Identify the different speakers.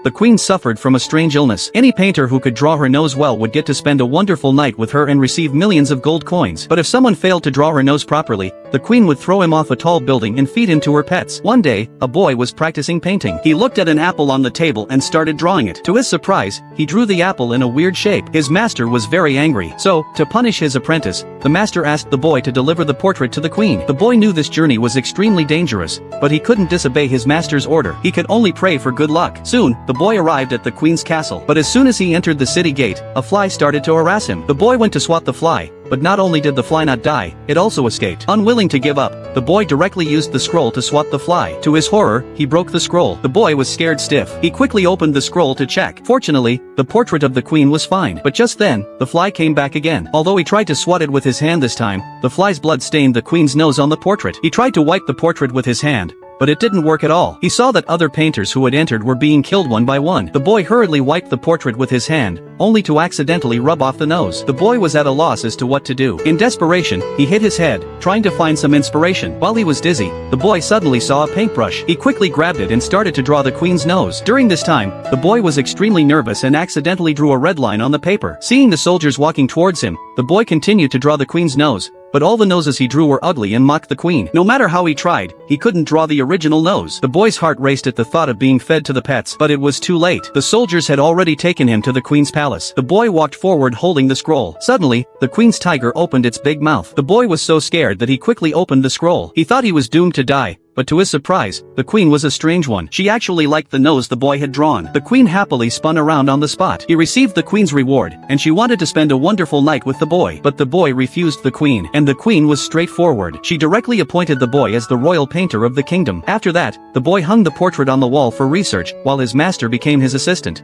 Speaker 1: the queen suffered from a strange illness. Any painter who could draw her nose well would get to spend a wonderful night with her and receive millions of gold coins. But if someone failed to draw her nose properly, the queen would throw him off a tall building and feed him to her pets. One day, a boy was practicing painting. He looked at an apple on the table and started drawing it. To his surprise, he drew the apple in a weird shape. His master was very angry. So, to punish his apprentice, the master asked the boy to deliver the portrait to the queen. The boy knew this journey was extremely dangerous, but he couldn't disobey his master's order. He could only pray for good luck. Soon, the boy arrived at the queen's castle. But as soon as he entered the city gate, a fly started to harass him. The boy went to swat the fly, but not only did the fly not die, it also escaped. Unwilling to give up, the boy directly used the scroll to swat the fly. To his horror, he broke the scroll. The boy was scared stiff. He quickly opened the scroll to check. Fortunately, the portrait of the queen was fine. But just then, the fly came back again. Although he tried to swat it with his hand this time, the fly's blood stained the queen's nose on the portrait. He tried to wipe the portrait with his hand, but it didn't work at all. He saw that other painters who had entered were being killed one by one. The boy hurriedly wiped the portrait with his hand, only to accidentally rub off the nose. The boy was at a loss as to what to do. In desperation, he hit his head, trying to find some inspiration. While he was dizzy, the boy suddenly saw a paintbrush. He quickly grabbed it and started to draw the queen's nose. During this time, the boy was extremely nervous and accidentally drew a red line on the paper. Seeing the soldiers walking towards him, the boy continued to draw the queen's nose, but all the noses he drew were ugly and mocked the queen. No matter how he tried, he couldn't draw the original nose. The boy's heart raced at the thought of being fed to the pets, but it was too late. The soldiers had already taken him to the queen's palace. The boy walked forward holding the scroll. Suddenly, the queen's tiger opened its big mouth. The boy was so scared that he quickly opened the scroll. He thought he was doomed to die, but to his surprise, the queen was a strange one. She actually liked the nose the boy had drawn. The queen happily spun around on the spot. He received the queen's reward, and she wanted to spend a wonderful night with the boy. But the boy refused the queen, and the queen was straightforward. She directly appointed the boy as the royal painter of the kingdom. After that, the boy hung the portrait on the wall for research, while his master became his assistant.